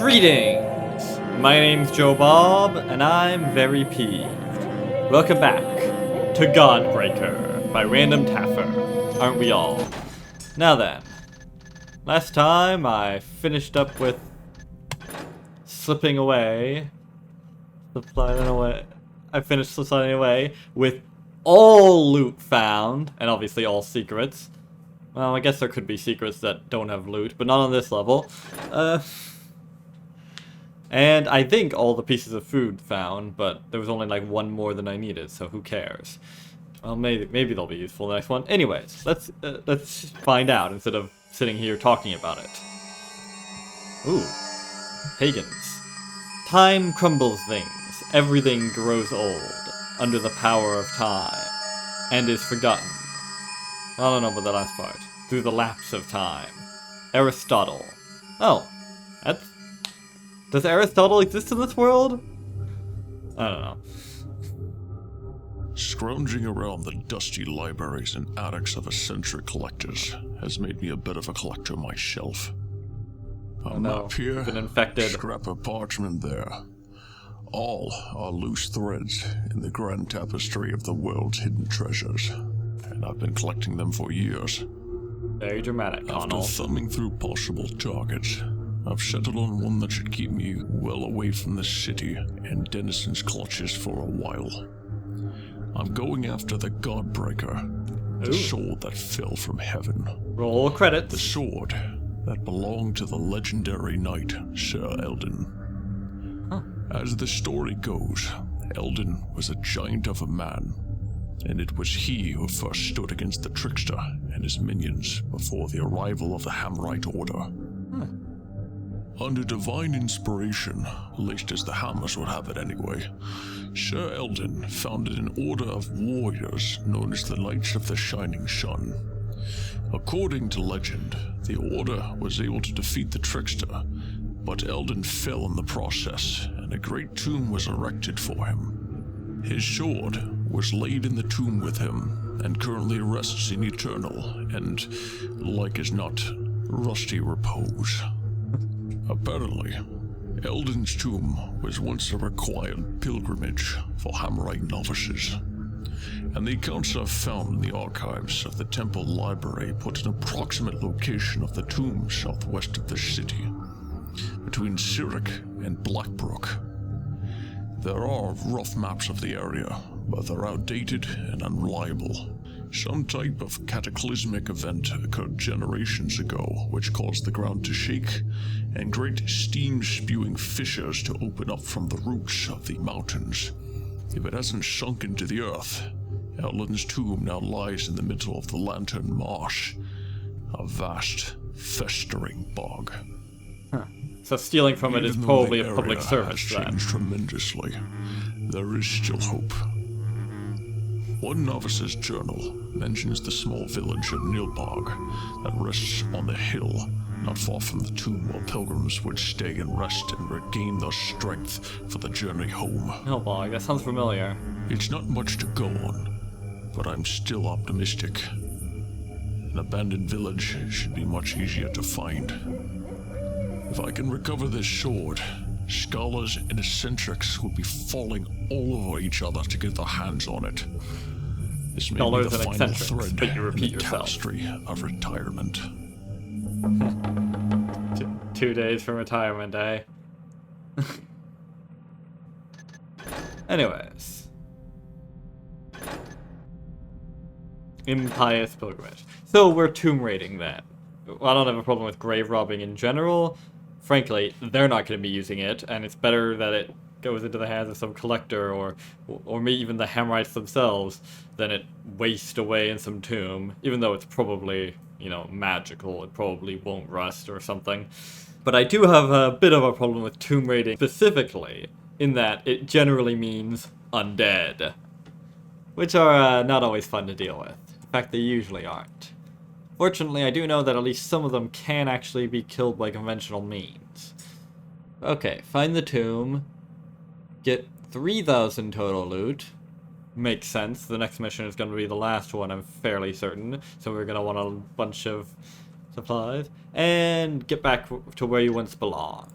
Greetings! My name's Joe Bob, and I'm very peeved. Welcome back to Godbreaker by Random Taffer. Aren't we all? Now then, last time I finished up with slipping away. I finished sliding away with all loot found, and obviously all secrets. Well, I guess there could be secrets that don't have loot, but not on this level. And I think all the pieces of food found, but there was only like one more than I needed, so who cares? Well, maybe they'll be useful in the next one. Anyways, let's find out instead of sitting here talking about it. Ooh, Pagans. Time crumbles things. Everything grows old under the power of time, and is forgotten. I don't know about the last part. Through the lapse of time. Aristotle. Oh, that's... Does Aristotle exist in this world? I don't know. Scrounging around the dusty libraries and attics of eccentric collectors has made me a bit of a collector myself. A map here, been infected. Scrap of parchment there. All are loose threads in the grand tapestry of the world's hidden treasures, and I've been collecting them for years. Very dramatic, Connell. After thumbing through possible targets, I've settled on one that should keep me well away from the city and denizens' clutches for a while. I'm going after the Godbreaker, the sword that fell from heaven. Roll credits. The sword that belonged to the legendary knight, Sir Eldon. As the story goes, Eldon was a giant of a man, and it was he who first stood against the trickster and his minions before the arrival of the Hammerite Order. Under divine inspiration, at least as the Hammers would have it anyway, Sir Eldon founded an order of warriors known as the Knights of the Shining Sun. According to legend, the order was able to defeat the trickster, but Eldon fell in the process, and a great tomb was erected for him. His sword was laid in the tomb with him, and currently rests in eternal and, like as not, rusty repose. Apparently, Eldon's tomb was once a required pilgrimage for Hammerite novices, and the accounts I've found in the archives of the temple library put an approximate location of the tomb southwest of the city, between Cyric and Blackbrook. There are rough maps of the area, but they're outdated and unreliable. Some type of cataclysmic event occurred generations ago, which caused the ground to shake, and great steam-spewing fissures to open up from the roots of the mountains. If it hasn't sunk into the earth, Eldon's tomb now lies in the middle of the Lantern Marsh, a vast, festering bog. So stealing from it is probably a public service then. Changed tremendously. There is still hope. One novice's journal mentions the small village of Nilbog that rests on the hill not far from the tomb where pilgrims would stay and rest and regain their strength for the journey home. Nilbog, that sounds familiar. It's not much to go on, but I'm still optimistic. An abandoned village should be much easier to find. If I can recover this sword, scholars and eccentrics will be falling all over each other to get their hands on it. This may be the final thread in the tapestry of retirement. 2 days from retirement, eh? Anyways. Impious pilgrimage. So we're tomb raiding then. Well, I don't have a problem with grave robbing in general. Frankly, they're not going to be using it, and it's better that it goes into the hands of some collector or maybe even the Hammerites themselves than it waste away in some tomb, even though it's probably, you know, magical. It probably won't rust or something. But I do have a bit of a problem with tomb raiding specifically, in that it generally means undead, which are not always fun to deal with. In fact, they usually aren't. Fortunately, I do know that at least some of them can actually be killed by conventional means. Okay, find the tomb. Get 3,000 total loot. Makes sense. The next mission is going to be the last one, I'm fairly certain. So we're going to want a bunch of supplies. And get back to where you once belonged.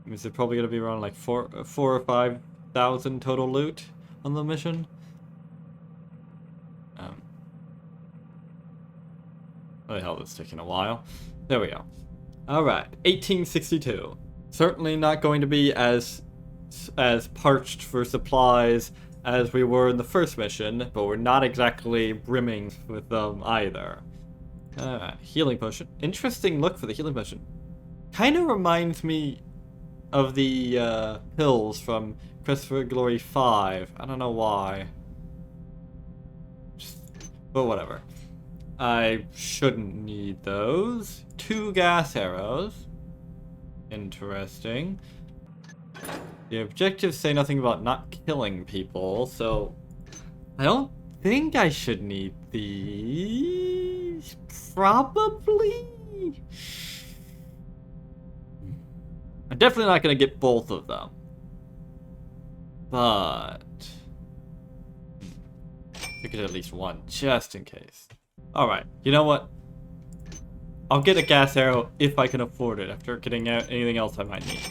Means they're probably gonna be around like 4 or 5,000 total loot on the mission. What the hell, this is taking a while. There we go. Alright, 1862. Certainly not going to be as parched for supplies as we were in the first mission, but we're not exactly brimming with them either. Alright, healing potion. Interesting look for the healing potion. Kind of reminds me of the pills from Christopher Glory 5. I don't know why. But whatever. I shouldn't need those. 2 gas arrows. Interesting. The objectives say nothing about not killing people, so I don't think I should need these. Probably. I'm definitely not going to get both of them. But I could at least one, just in case. Alright, you know what? I'll get a gas arrow if I can afford it after getting out anything else I might need.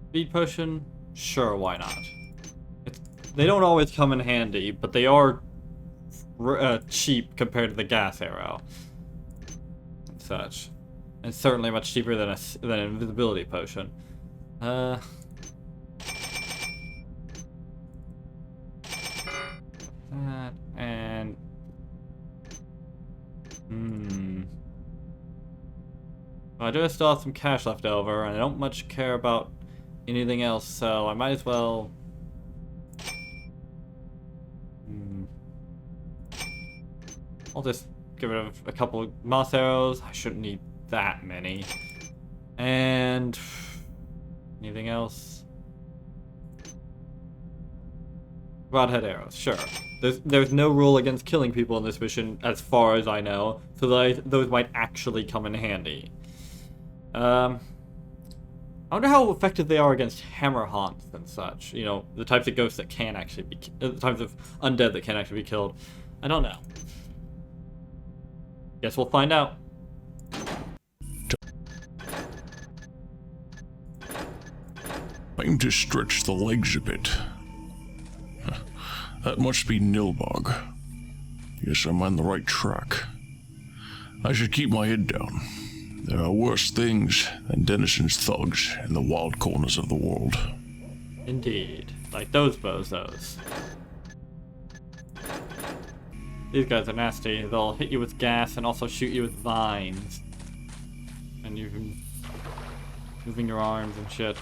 Speed potion? Sure, why not? They don't always come in handy, but they are cheap compared to the gas arrow. And such. And certainly much cheaper than an invisibility potion. And I do still have some cash left over, and I don't much care about anything else, so I might as well. I'll just get rid of a couple of moss arrows. I shouldn't need that many. And anything else? Broadhead arrows, sure. There's no rule against killing people in this mission, as far as I know, so those might actually come in handy. I wonder how effective they are against hammer haunts and such. You know, the types of ghosts that can actually be, the types of undead that can actually be killed. I don't know. Guess we'll find out. Time to stretch the legs a bit. That must be Nilbog. Yes, I'm on the right track. I should keep my head down. There are worse things than Denison's thugs in the wild corners of the world. Indeed. Like those bozos. These guys are nasty. They'll hit you with gas and also shoot you with vines. And you've been moving your arms and shit.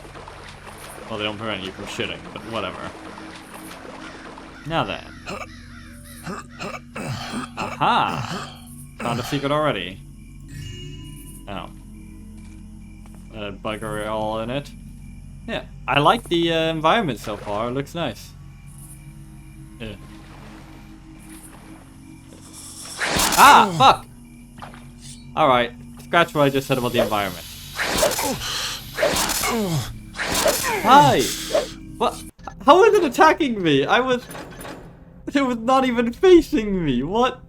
Well, they don't prevent you from shitting, but whatever. Now then. Aha! Found a secret already. Oh. Bugger all in it. Yeah, I like the environment so far. It looks nice. Yeah. Ah! Fuck! Alright. Scratch what I just said about the environment. Hi! What? How is it attacking me? It was not even facing me. What?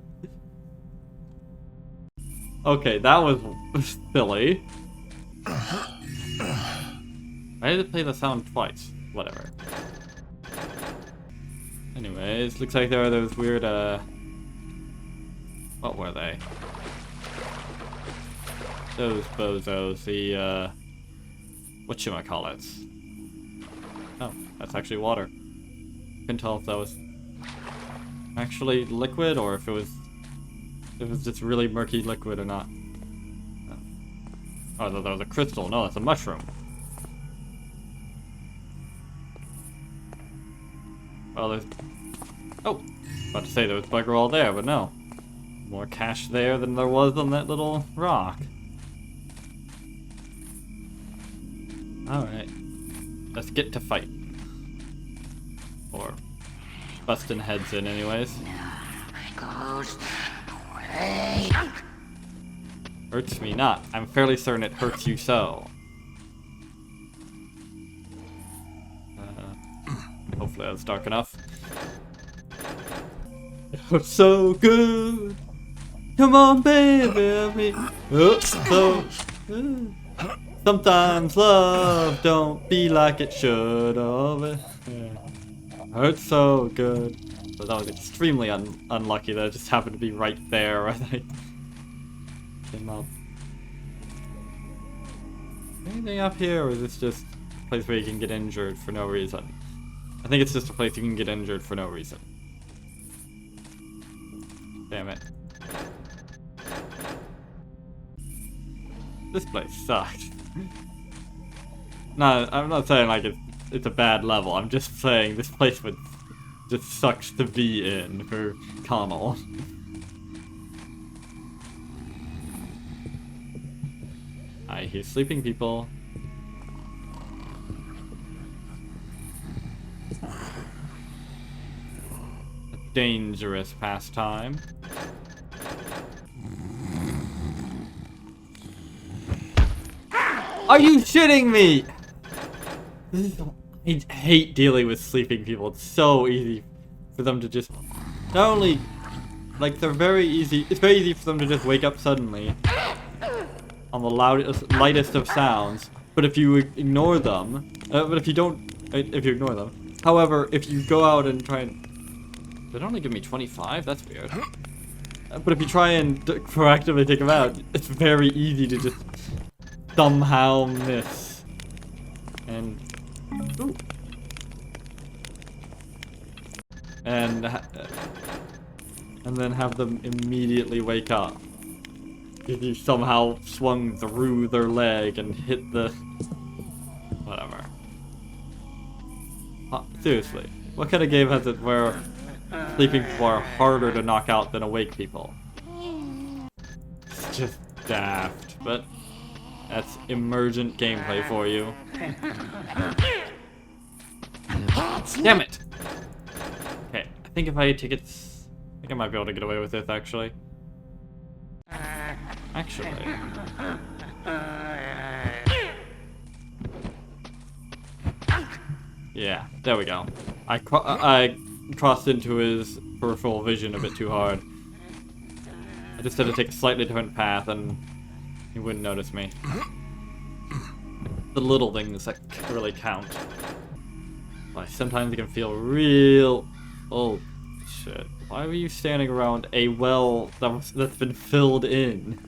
Okay, that was silly. Why did it play the sound twice? Whatever. Anyways, looks like there are those weird, what were they? Those bozos, the, whatchamacallits. Oh, that's actually water. Couldn't tell if that was actually liquid or if it was just really murky liquid or not. Oh, I thought that was a crystal. No, that's a mushroom. Well, there's... Oh! About to say there was bugger all there, but no. More cash there than there was on that little rock. Alright. Let's get to fight. Or busting heads in anyways. Hurts me not. I'm fairly certain it hurts you so. Hopefully that's dark enough. It hurts so good. Come on, baby. Sometimes love don't be like it should have. Hurts so good. So that was extremely unlucky that it just happened to be right there. I think. Came up. Anything up here, or is this just a place where you can get injured for no reason? I think it's just a place you can get injured for no reason. Damn it. This place sucks. No, I'm not saying like it's a bad level. I'm just saying this place would just sucks to be in for Connell. I hear sleeping people. A dangerous pastime. Are you shitting me? I hate dealing with sleeping people. It's so easy for them to just not only like they're very easy. It's very easy for them to just wake up suddenly on the lightest of sounds. But if you ignore them, but if you ignore them. However, if you go out and try and, they only give me 25. That's weird. But if you try and proactively take them out, it's very easy to just somehow miss. And ooh. And then have them immediately wake up. If you somehow swung through their leg and hit the whatever. Seriously, what kind of game has it where sleeping people are harder to knock out than awake people? It's just daft, but that's emergent gameplay for you. Damn it! Okay, I think if I take it, I think I might be able to get away with this actually. Yeah, there we go. I crossed into his peripheral vision a bit too hard. I just had to take a slightly different path and he wouldn't notice me. The little things that really count. Like, sometimes it can feel real... Oh, shit. Why were you standing around a well that's been filled in?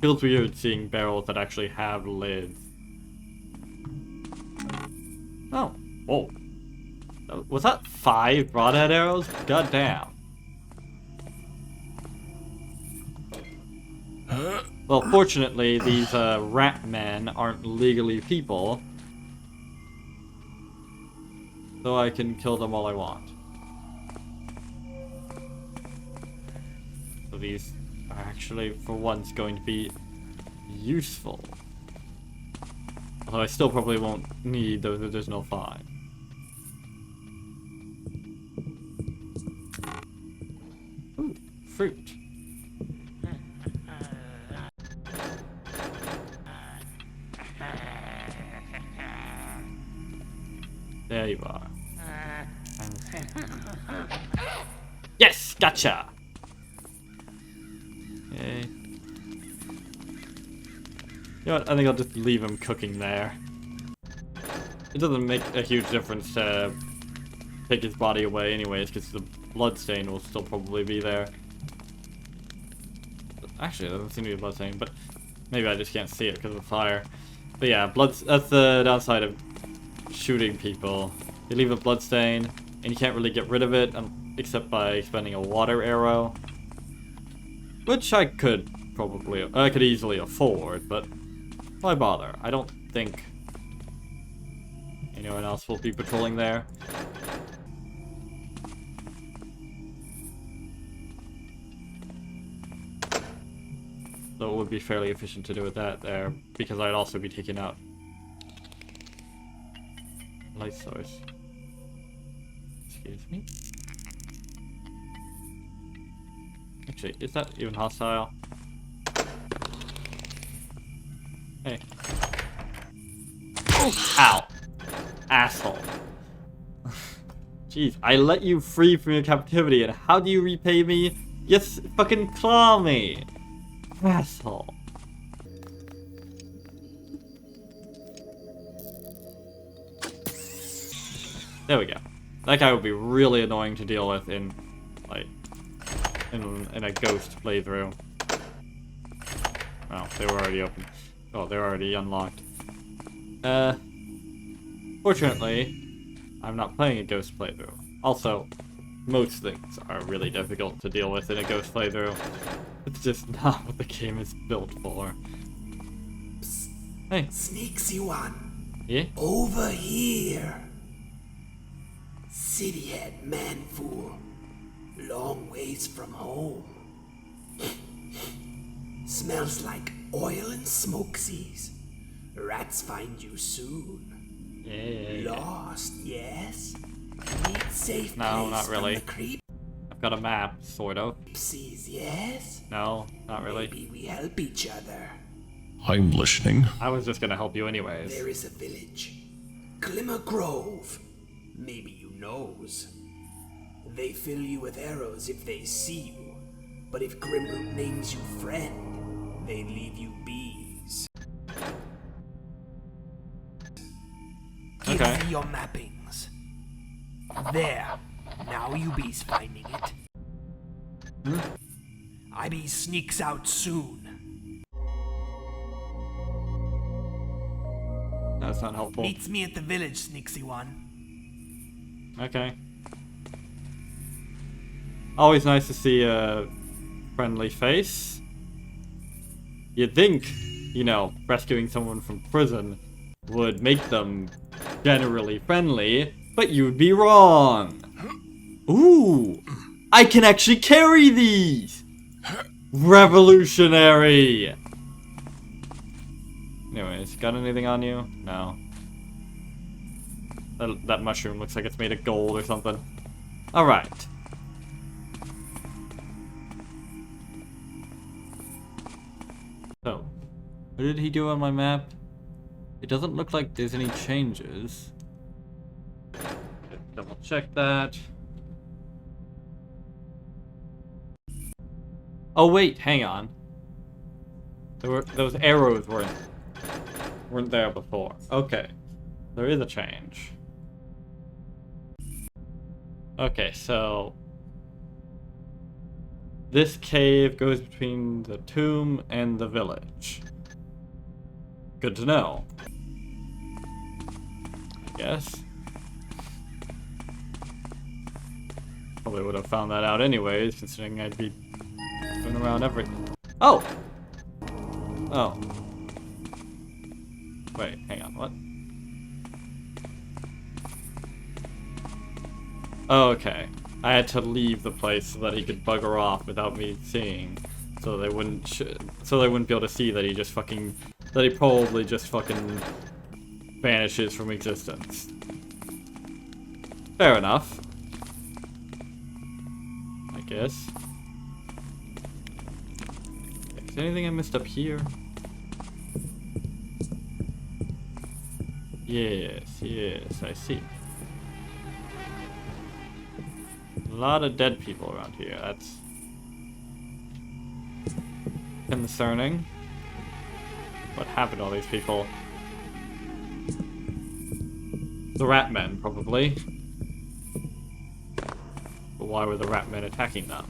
Feels weird seeing barrels that actually have lids. Oh. Whoa. Was that 5 broadhead arrows? God damn. Well, fortunately, these rat men aren't legally people. So I can kill them all I want. So these are actually, for once, going to be useful. Although I still probably won't need those additional 5. Ooh, fruit. There you are. Yes, gotcha. Okay. You know what? I think I'll just leave him cooking there. It doesn't make a huge difference to take his body away anyways, because the bloodstain will still probably be there. Actually, there doesn't seem to be a bloodstain, but maybe I just can't see it because of the fire. But yeah, that's the downside of shooting people. You leave a bloodstain, and you can't really get rid of it except by expending a water arrow. Which I could easily afford, but why bother? I don't think anyone else will be patrolling there. So it would be fairly efficient to do it there, because I'd also be taking out Light source. Excuse me? Actually, is that even hostile? Hey. Ow! Asshole. Jeez, I let you free from your captivity, and how do you repay me? Yes, fucking claw me! Asshole. There we go. That guy would be really annoying to deal with in, like, in a ghost playthrough. Well, they were already open. Oh, they're already unlocked. Fortunately, I'm not playing a ghost playthrough. Also, most things are really difficult to deal with in a ghost playthrough. It's just not what the game is built for. Psst. Hey. Sneaksy one. Yeah? Over here. City head man fool. Long ways from home. Smells like oil and smokesies. Rats find you soon. Yeah. Lost, yes? Need safe No, place not really. from the I've got a map, sort of. creepsies, yes? No, not really. Maybe we help each other. I'm listening. I was just gonna help you anyways. There is a village. Glimmer Grove. Maybe you knows. They fill you with arrows if they see you. But if Grimroot names you friend, they leave you bees. Give Okay. me your mappings. There. Now you bees finding it. I be sneaks out soon. That's not helpful. Meets me at the village, Sneaksy one. Okay. Always nice to see a friendly face. You'd think, you know, rescuing someone from prison would make them generally friendly, but you'd be wrong. Ooh, I can actually carry these! Revolutionary! Anyways, got anything on you? No. That mushroom looks like it's made of gold or something. Alright. So, what did he do on my map? It doesn't look like there's any changes. Double check that. Oh wait, hang on. Those arrows weren't there before. Okay, there is a change. Okay, so this cave goes between the tomb and the village. Good to know. I guess. Probably would have found that out anyways, considering I'd be going around everything. Oh! Oh. Wait, hang on, what? Oh, okay. I had to leave the place so that he could bugger off without me seeing, so they wouldn't be able to see that he probably just fucking vanishes from existence. Fair enough. I guess. Is there anything I missed up here? Yes, I see. A lot of dead people around here. That's concerning. What happened to all these people? The rat men, probably. But why were the rat men attacking them?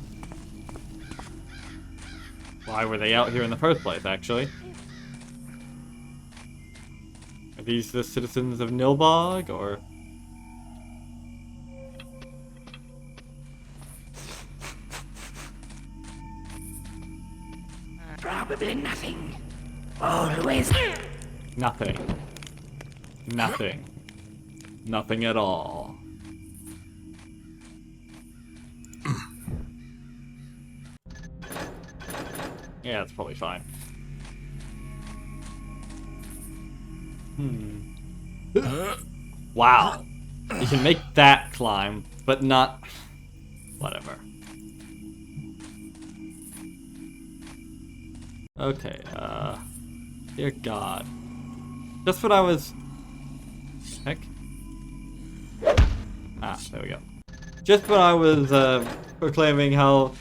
Why were they out here in the first place, actually? Are these the citizens of Nilbog, or...? Probably nothing. Always. Nothing. Nothing. Nothing at all. Yeah, that's probably fine. Wow. You can make that climb, but not... Whatever. Okay, dear God. Just when I was... Heck? Ah, there we go. Just when I was, proclaiming how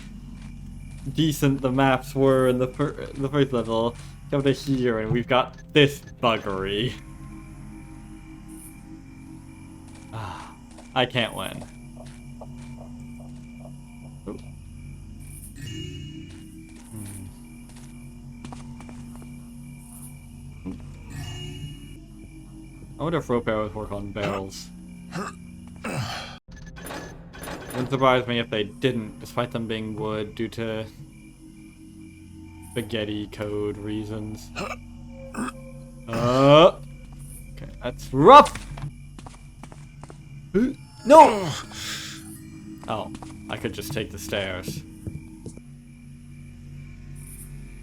decent the maps were in the first level, come to here and we've got this buggery. Ah, I can't win. Ooh. I wonder if rope arrows work on barrels. Wouldn't surprise me if they didn't, despite them being wood due to spaghetti code reasons. Okay, that's rough! No! Oh, I could just take the stairs.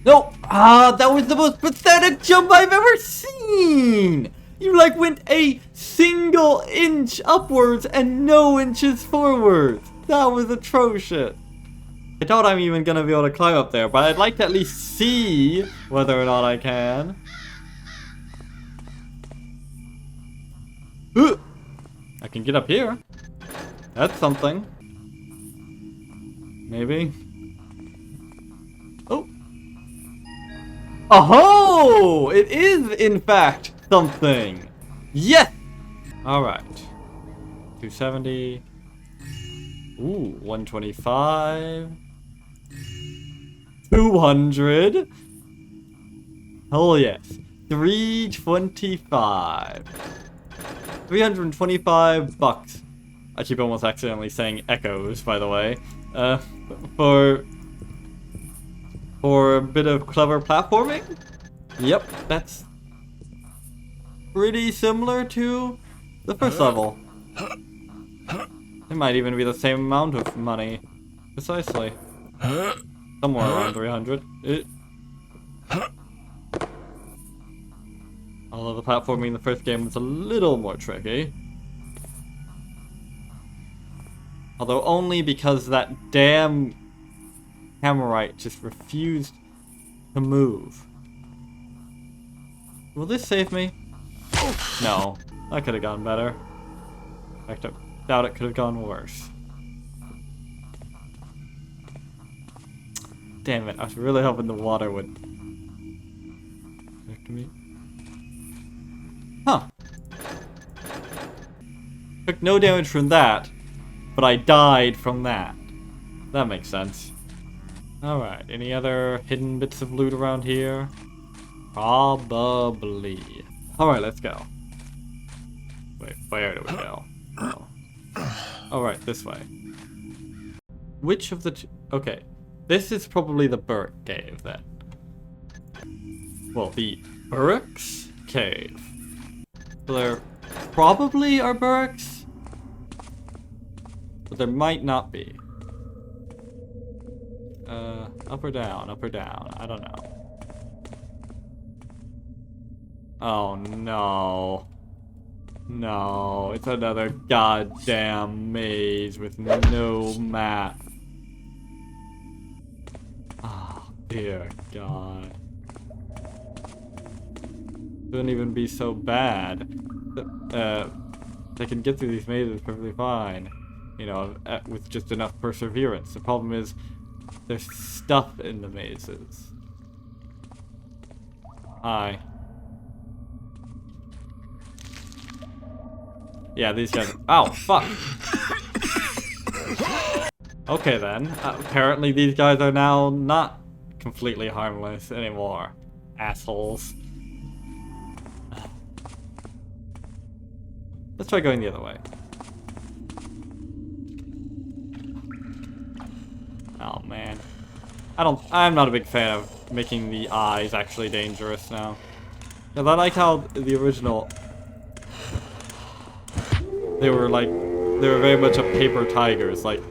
No! Ah, that was the most pathetic jump I've ever seen! You like went a single inch upwards and no inches forwards. That was atrocious. I doubt I'm even gonna be able to climb up there, but I'd like to at least see whether or not I can. I can get up here. That's something. Maybe. Oh. Oh! It is, in fact, something. Yes! Alright. 270. Ooh, 125. 200. Hell yes. 325. 325 bucks. I keep almost accidentally saying echoes, by the way. For a bit of clever platforming? Yep, that's pretty similar to the first level. It might even be the same amount of money. Precisely. Somewhere around 300. Although the platforming in the first game was a little more tricky. Although only because that damn Hammerite just refused to move. Will this save me? No. That could have gone better. In fact, I doubt it could have gone worse. Damn it, I was really hoping the water would... connect to me. Huh. Took no damage from that, but I died from that. That makes sense. Alright, any other hidden bits of loot around here? Probably. Alright, let's go. Wait, where do we go? Oh. Alright, this way. Which of the two... Okay, this is probably the Burke Cave, then. Well, the Burke's Cave. So there probably are Burks, but there might not be. Up or down, up or down, I don't know. Oh no. No, it's another goddamn maze with no map. Oh, dear God. Shouldn't even be so bad. They can get through these mazes perfectly fine. You know, with just enough perseverance. The problem is, there's stuff in the mazes. Hi. Yeah, these guys... Ow, fuck! Okay then, apparently these guys are now not completely harmless anymore. Assholes. Let's try going the other way. Oh man. I'm not a big fan of making the eyes actually dangerous now. Because I like how the original... They were very much a paper tigers, like...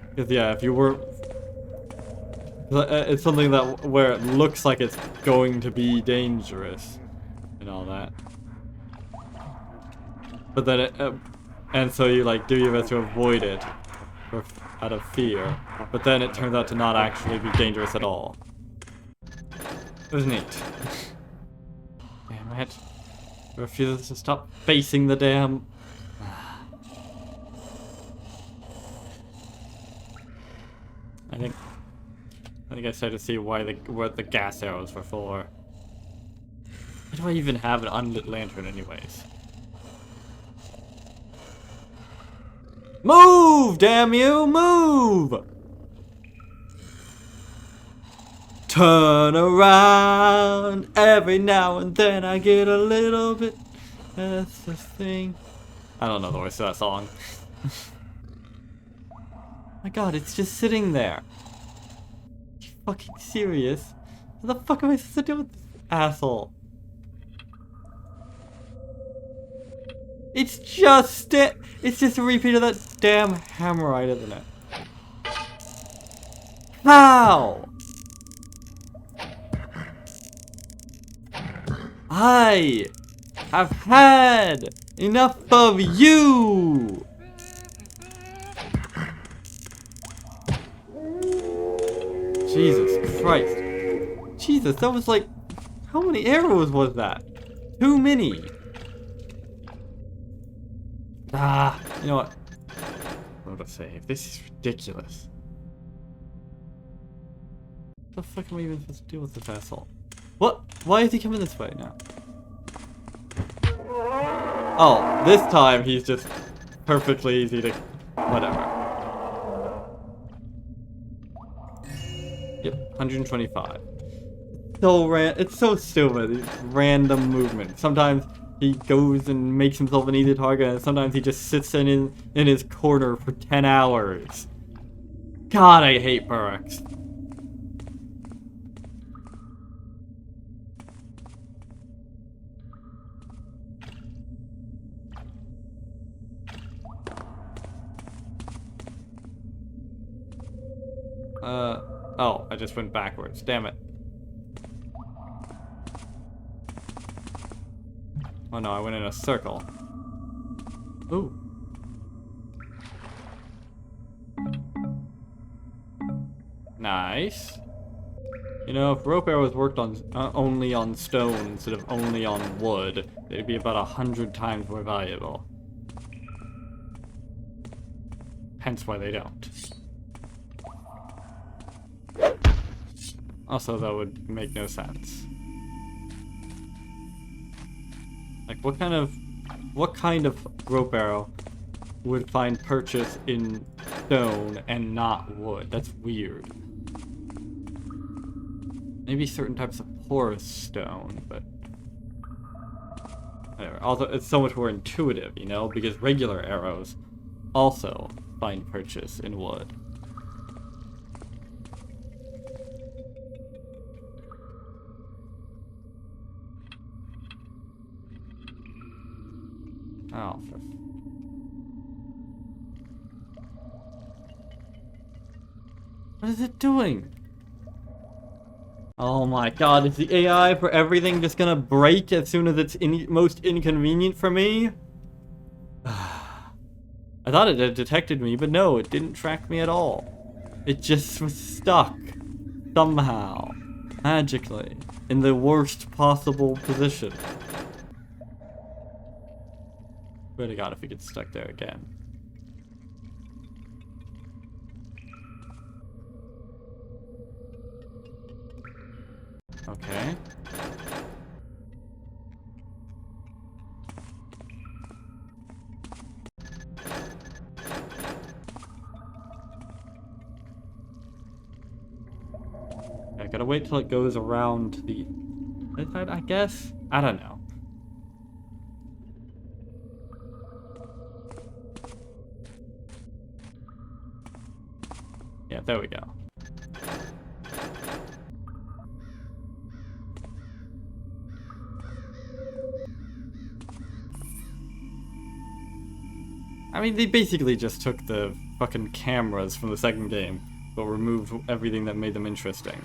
Because yeah, if you were... It's something that, where it looks like it's going to be dangerous. And all that. But then and so you like do your best to avoid it out of fear. But then it turns out to not actually be dangerous at all. It was neat. Damn it. I refuse to stop facing the damn... I think I started to see what the gas arrows were for. Why do I even have an unlit lantern anyways? Move, damn you, move! Turn around, every now and then I get a little bit, that's the thing. I don't know the words to that song. My god, it's just sitting there. Are you fucking serious? What the fuck am I supposed to do with this asshole? It's just a repeat of that damn hammerite, isn't it? How? I have had enough of you! Jesus Christ. Jesus, that was like... How many arrows was that? Too many. Ah, you know what? What to save? This is ridiculous. What the fuck am I even supposed to do with this asshole? What? Why is he coming this way now? Oh, this time he's just perfectly easy to... Whatever. Yep, 125. It's so stupid, these random movements. Sometimes he goes and makes himself an easy target, and sometimes he just sits in his corner for 10 hours. God, I hate perks. Oh, I just went backwards. Damn it. Oh no, I went in a circle. Ooh. Nice. You know, if rope arrows worked on only on stone instead of only on wood, they'd be about 100 times more valuable. Hence why they don't. Also, that would make no sense. Like, what kind of rope arrow would find purchase in stone and not wood? That's weird. Maybe certain types of porous stone, but whatever. Also, it's so much more intuitive, you know, because regular arrows also find purchase in wood. Oh, what is it doing? Oh my god, is the AI for everything just gonna break as soon as it's most inconvenient for me? I thought it had detected me, but no, it didn't track me at all. It just was stuck. Somehow. Magically. In the worst possible position. Swear to God if it gets stuck there again. Okay. I gotta wait till it goes around the this side, I guess? I don't know. Yeah, there we go. I mean, they basically just took the fucking cameras from the second game, but removed everything that made them interesting.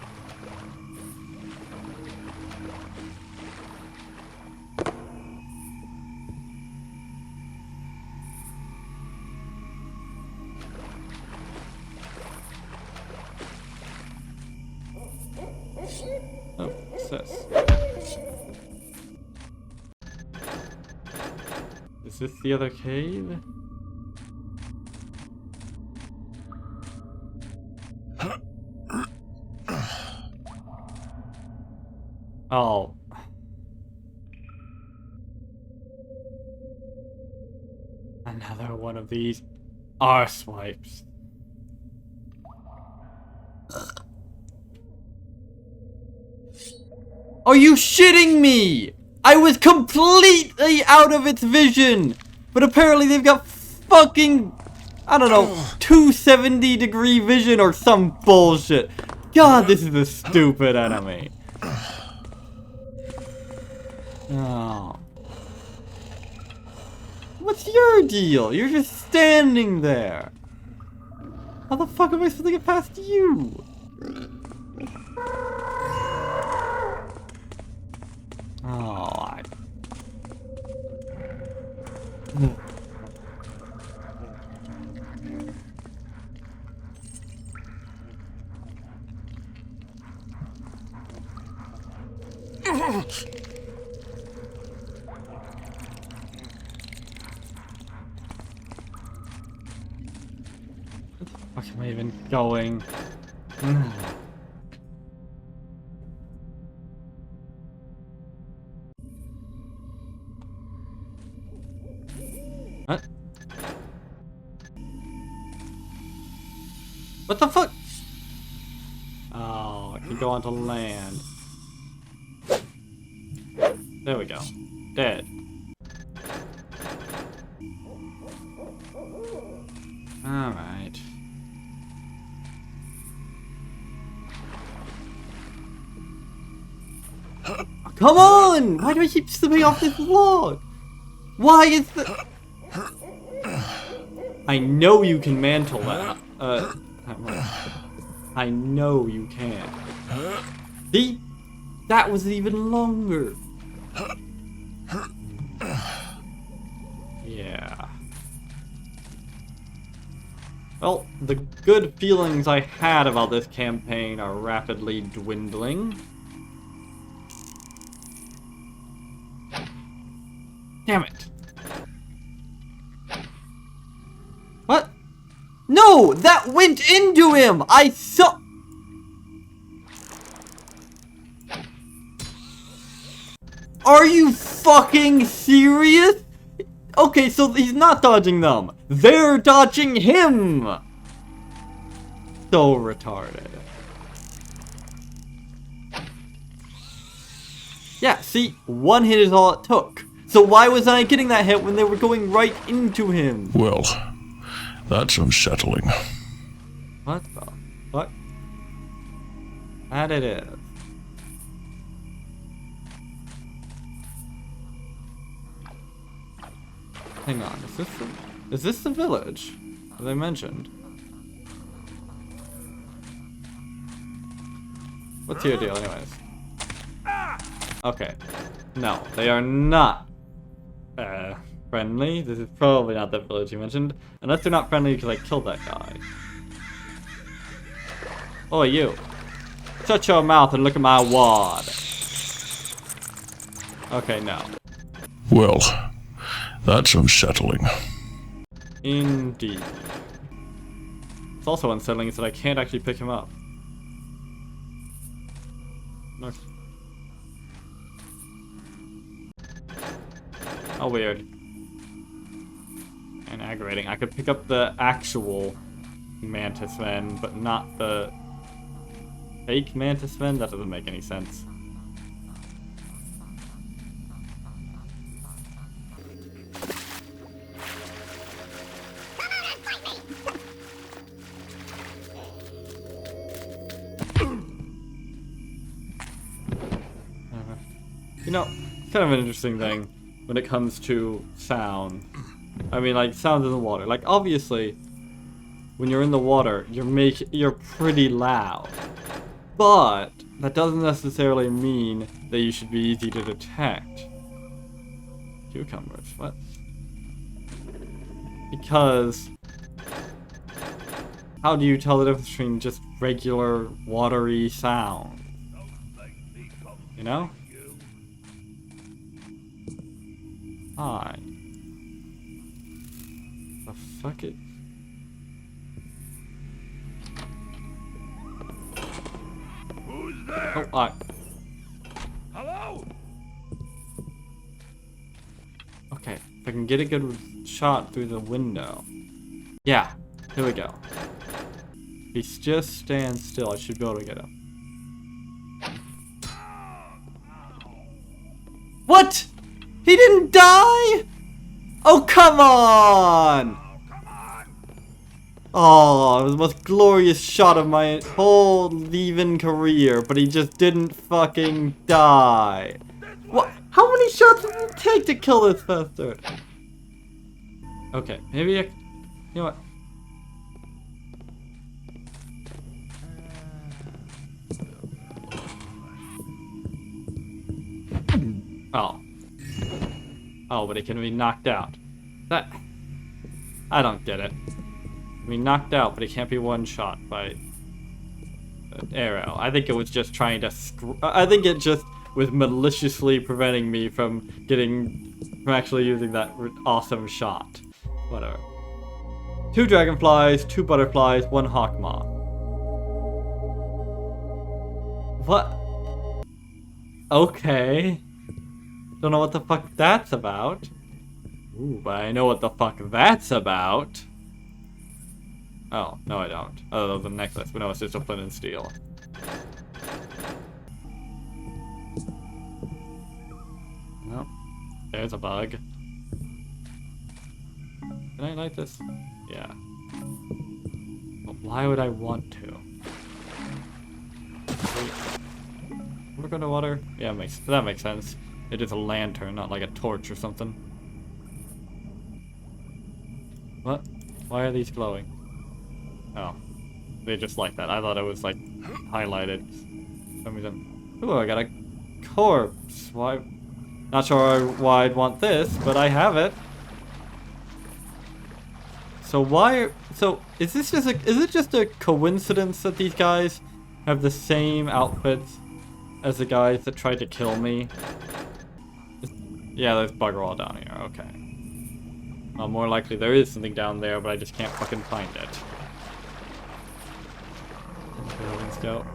this? Is this the other cave? Oh. Another one of these arse wipes. Are you shitting me? I was completely out of its vision! But apparently they've got fucking, I don't know, 270-degree vision or some bullshit. God, this is a stupid enemy. Oh. What's your deal? You're just standing there. How the fuck am I supposed to get past you? Oh, Where am I even going? What? What the fuck? Oh, I can go onto land. There we go. Dead. Alright. Come on! Why do I keep slipping off this log? Why is the... I know you can mantle that. I know you can. See? That was even longer. Yeah. Well, the good feelings I had about this campaign are rapidly dwindling. Damn it. What? No! That went into him! I saw... Are you fucking serious? Okay, so he's not dodging them. They're dodging him! So retarded. Yeah, see? One hit is all it took. So why was I getting that hit when they were going right into him? Well, that's unsettling. What the fuck? That it is. Hang on, is this the village that I mentioned? What's your deal anyways? Okay. No, they are not friendly. This is probably not the village you mentioned. Unless they're not friendly because I killed that guy. Oh, you. Shut your mouth and look at my wad. Okay, no. Well, that's unsettling. Indeed. It's also unsettling is that I can't actually pick him up. No. Oh, weird. And aggravating. I could pick up the actual Mantis Men, but not the fake Mantis Men? That doesn't make any sense. You know, it's kind of an interesting thing when it comes to sound. I mean, like, sounds in the water. Like, obviously, when you're in the water, you're pretty loud. But that doesn't necessarily mean that you should be easy to detect. Cucumbers, what? Because how do you tell the difference between just regular watery sound? You know? Hi. The fuck it? Who's there? Oh, hi. Hello? Okay, if I can get a good shot through the window. Yeah, here we go. If he just stands still, I should be able to get him. What? He didn't die? Oh, come on! Oh, it was the most glorious shot of my whole leaving career, but he just didn't fucking die. What? How many shots did it take to kill this bastard? Okay, maybe I... You know what? Oh. Oh, but it can be knocked out. That... I don't get it. I mean, knocked out, but it can't be one shot by an arrow. I think it was just trying to I think it just was maliciously preventing me from actually using that awesome shot. Whatever. 2 dragonflies, 2 butterflies, 1 hawk moth. What? Okay. Don't know what the fuck that's about. Ooh, but I know what the fuck that's about. Oh, no I don't. Oh, that was a necklace, but no, it's just a flint and steel. Well, there's a bug. Can I light this? Yeah. But why would I want to? Wait. Work underwater? Yeah, that makes sense. It is a lantern, not like a torch or something. What? Why are these glowing? Oh. They just like that. I thought it was, like, highlighted. For some reason. Ooh, I got a corpse. Why? Not sure why I'd want this, but I have it. So why... So, is it just a coincidence that these guys have the same outfits as the guys that tried to kill me? Yeah, there's bugger all down here. Okay. Well, more likely there is something down there, but I just can't fucking find it. Okay, let's go.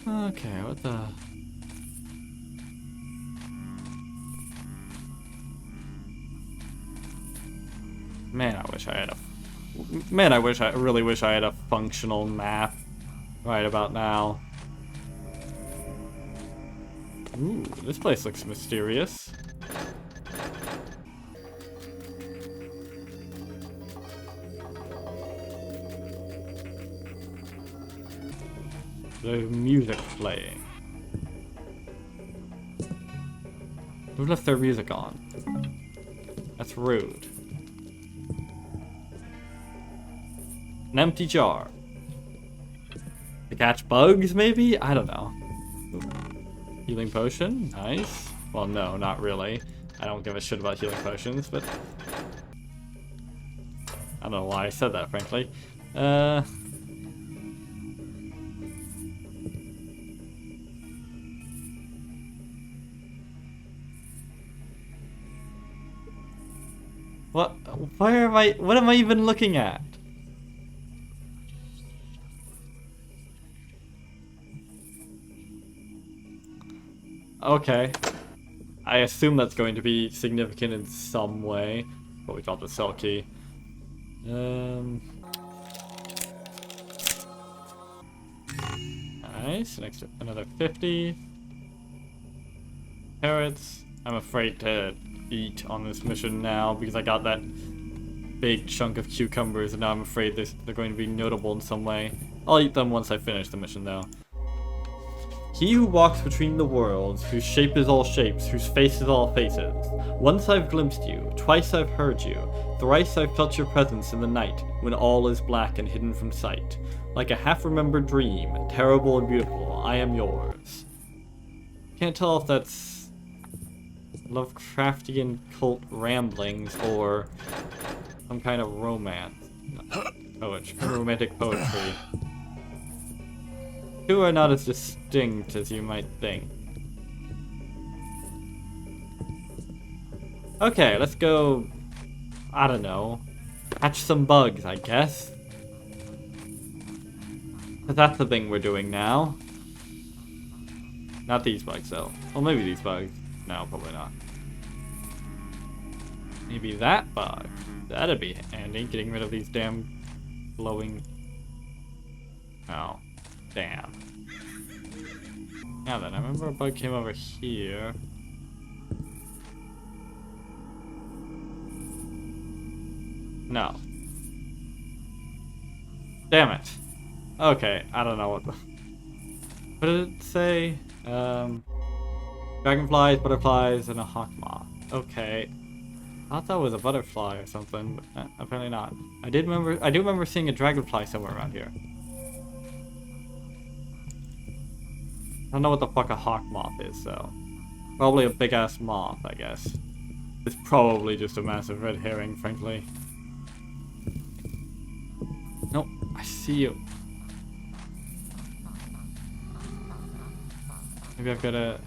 Okay, what the... Man, I wish I had a... Man, I really wish I had a functional map right about now. Ooh, this place looks mysterious. There's music playing. Who left their music on? That's rude. An empty jar. To catch bugs, maybe? I don't know. Ooh. Healing potion? Nice. Well, no, not really. I don't give a shit about healing potions, but... I don't know why I said that, frankly. What? What am I even looking at? Okay. I assume that's going to be significant in some way. But we dropped the cell key. Nice. Next, another 50. Carrots. I'm afraid to eat on this mission now because I got that big chunk of cucumbers and now I'm afraid they're going to be notable in some way. I'll eat them once I finish the mission though. He who walks between the worlds, whose shape is all shapes, whose face is all faces. Once I've glimpsed you, twice I've heard you, thrice I've felt your presence in the night, when all is black and hidden from sight. Like a half-remembered dream, terrible and beautiful, I am yours. Can't tell if that's Lovecraftian cult ramblings or some kind of romance. Poetry. Romantic poetry. Two are not as distinct as you might think. Okay, let's go, I don't know, catch some bugs, I guess. 'Cause that's the thing we're doing now. Not these bugs, though. Well, maybe these bugs. No, probably not. Maybe that bug. That'd be handy, getting rid of these damn glowing... Oh, damn. Now then, I remember a bug came over here. No. Damn it. Okay, I don't know what the... What did it say? Dragonflies, butterflies, and a hawk moth. Okay. I thought that was a butterfly or something, but apparently not. I do remember seeing a dragonfly somewhere around here. I don't know what the fuck a hawk moth is, though. Probably a big-ass moth, I guess. It's probably just a massive red herring, frankly. Nope, I see you. Maybe I've gotta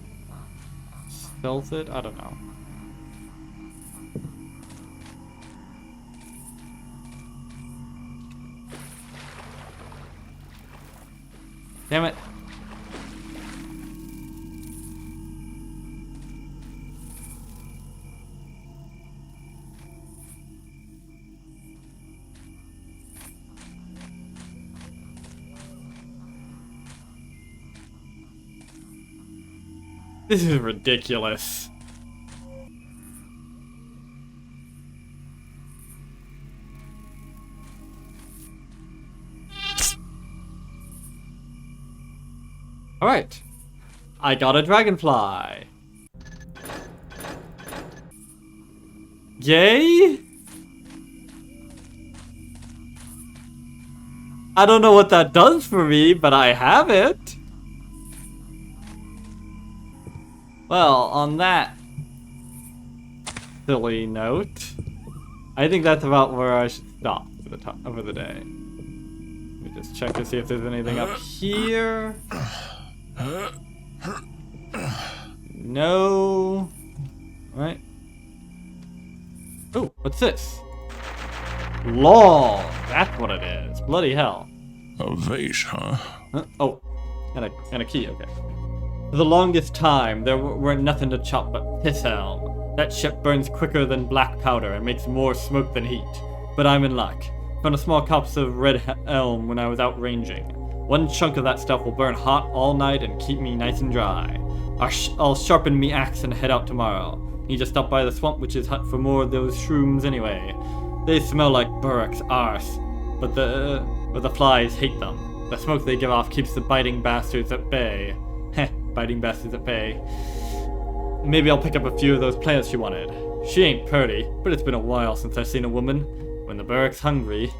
stealth it? I don't know. Damn it. This is ridiculous. Alright. I got a dragonfly. Yay? I don't know what that does for me, but I have it. Well, on that silly note, I think that's about where I should stop for the day. Let me just check to see if there's anything up here. No. Right. Oh, what's this? LOL. That's what it is. Bloody hell. A vase, huh? Oh, and a key. Okay. For the longest time, there weren't nothing to chop but piss elm. That shit burns quicker than black powder and makes more smoke than heat. But I'm in luck. Found a small copse of red elm when I was out ranging. One chunk of that stuff will burn hot all night and keep me nice and dry. I'll sharpen me axe and head out tomorrow. Need to stop by the swamp witch's hut for more of those shrooms anyway. They smell like Burrick's arse, but the flies hate them. The smoke they give off keeps the biting bastards at bay. Heh, biting bastards at bay. Maybe I'll pick up a few of those plants she wanted. She ain't purty, but it's been a while since I've seen a woman. When the Burrick's hungry.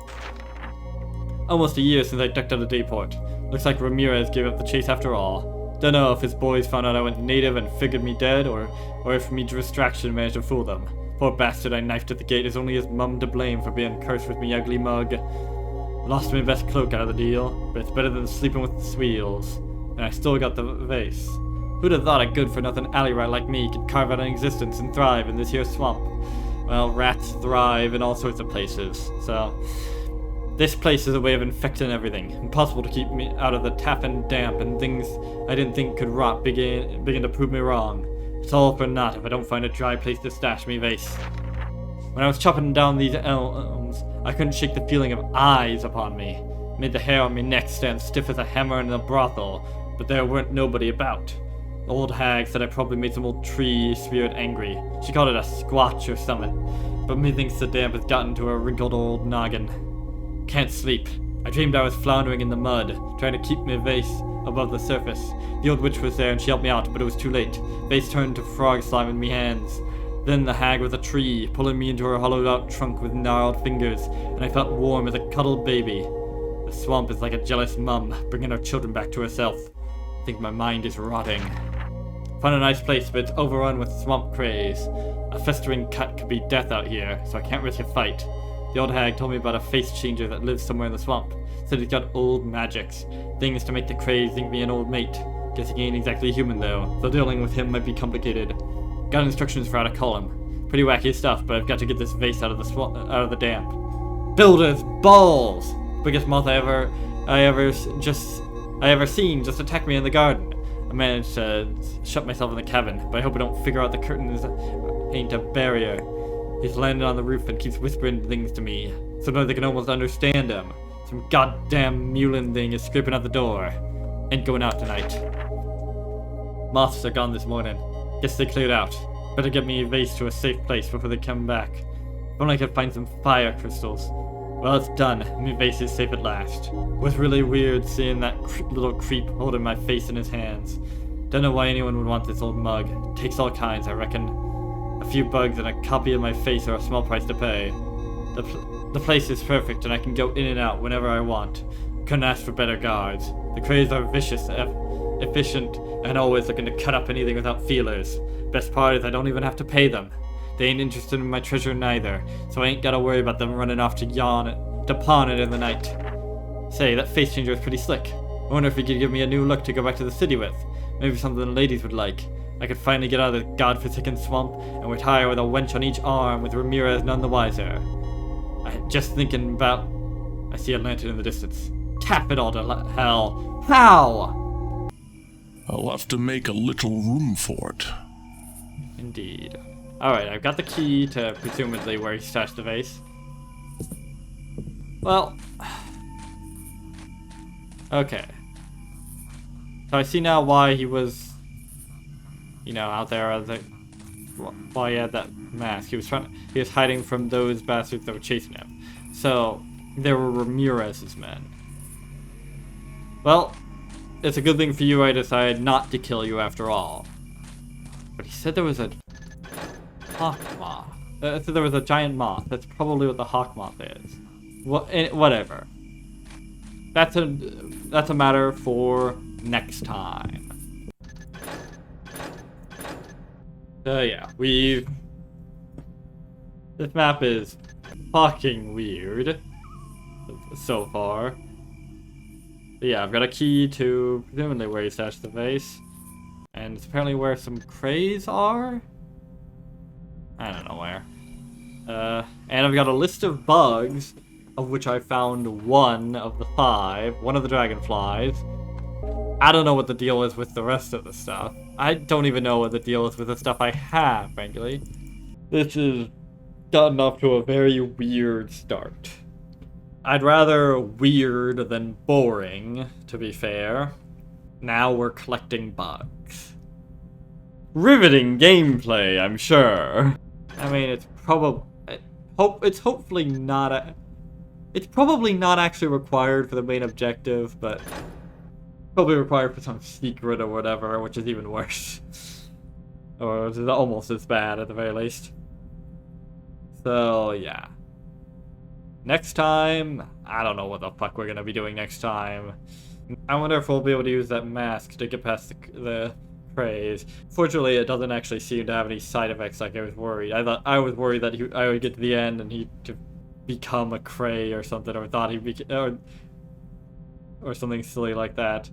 Almost a year since I ducked out of Dayport. Looks like Ramirez gave up the chase after all. Don't know if his boys found out I went native and figured me dead, or if me distraction managed to fool them. Poor bastard I knifed at the gate is only his mum to blame for being cursed with me ugly mug. Lost my best cloak out of the deal, but it's better than sleeping with the sweels. And I still got the vase. Who'd have thought a good-for-nothing alley rat like me could carve out an existence and thrive in this here swamp? Well, rats thrive in all sorts of places, so... This place is a way of infecting everything. Impossible to keep me out of the tap and damp, and things I didn't think could rot begin to prove me wrong. It's all for naught if I don't find a dry place to stash me vase. When I was chopping down these elms, I couldn't shake the feeling of eyes upon me. Made the hair on me neck stand stiff as a hammer in a brothel, but there weren't nobody about. The old hag said I probably made some old tree spirit angry. She called it a squatch or something, but methinks the damp has gotten to her wrinkled old noggin. Can't sleep. I dreamed I was floundering in the mud, trying to keep my vase above the surface. The old witch was there and she helped me out, but it was too late. Vase turned to frog slime in me hands. Then the hag was a tree, pulling me into her hollowed out trunk with gnarled fingers, and I felt warm as a cuddled baby. The swamp is like a jealous mum, bringing her children back to herself. I think my mind is rotting. Found a nice place, but it's overrun with swamp crays. A festering cut could be death out here, so I can't risk a fight. The old hag told me about a face changer that lives somewhere in the swamp. Said he's got old magics, things to make the crays think me an old mate. Guess he ain't exactly human though, so dealing with him might be complicated. Got instructions for how to call him. Pretty wacky stuff, but I've got to get this vase out of the damp. Builder's balls! Biggest moth I ever seen just attacked me in the garden. I managed to shut myself in the cabin, but I hope I don't figure out the curtains ain't a barrier. He's landed on the roof and keeps whispering things to me. Sometimes I can almost understand him. Some goddamn mulin thing is scraping at the door. Ain't going out tonight. Moths are gone this morning. Guess they cleared out. Better get me a vase to a safe place before they come back. If only I could find some fire crystals. Well, it's done. My vase is safe at last. It was really weird seeing that little creep holding my face in his hands. Don't know why anyone would want this old mug. Takes all kinds, I reckon. A few bugs and a copy of my face are a small price to pay. The place is perfect and I can go in and out whenever I want. Couldn't ask for better guards. The Crays are vicious, efficient, and always looking to cut up anything without feelers. Best part is I don't even have to pay them. They ain't interested in my treasure neither, so I ain't gotta worry about them running off to pawn it in the night. Say, that face changer is pretty slick. I wonder if he could give me a new look to go back to the city with. Maybe something the ladies would like. I could finally get out of the godforsaken swamp and retire with a wench on each arm with Ramirez none the wiser. Just thinking about... I see a lantern in the distance. Cap it all to hell. How? I'll have to make a little room for it. Indeed. Alright, I've got the key to presumably where he stashed the vase. Well... Okay. So I see now why he was... You know, out there, why he had that mask. He was hiding from those bastards that were chasing him. So, they were Ramirez's men. Well, it's a good thing for you I decided not to kill you after all. But he said there was a hawk moth. So there was a giant moth. That's probably what the hawk moth is. Whatever. That's a matter for next time. Yeah, this map is fucking weird so far. But yeah, I've got a key to presumably where he stashed the vase. And it's apparently where some crays are? I don't know where. And I've got a list of bugs, of which I found one of the 5, one of the dragonflies. I don't know what the deal is with the rest of the stuff. I don't even know what the deal is with the stuff I have, frankly. This has gotten off to a very weird start. I'd rather weird than boring, to be fair. Now we're collecting bugs. Riveting gameplay, I'm sure. I mean, it's hopefully not it's probably not actually required for the main objective, but probably required for some secret or whatever, which is even worse. Or is almost as bad at the very least. So, yeah. Next time, I don't know what the fuck we're gonna be doing next time. I wonder if we'll be able to use that mask to get past the craze. Fortunately, it doesn't actually seem to have any side effects like I was worried. I was worried that I would get to the end and he'd become a cray or something, or thought he'd be, or something silly like that.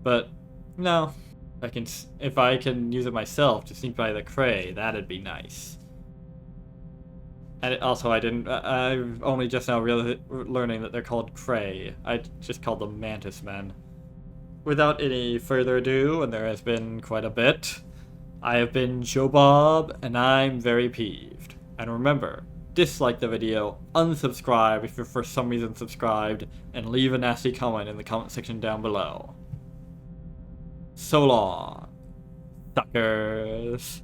But no, if I can use it myself to sneak by the cray, that'd be nice. And also, I've only just now learning that they're called Cray. I just called them Mantis Men. Without any further ado, and there has been quite a bit, I have been Joe Bob, and I'm very peeved. And remember, dislike the video, unsubscribe if you're for some reason subscribed, and leave a nasty comment in the comment section down below. So long, suckers.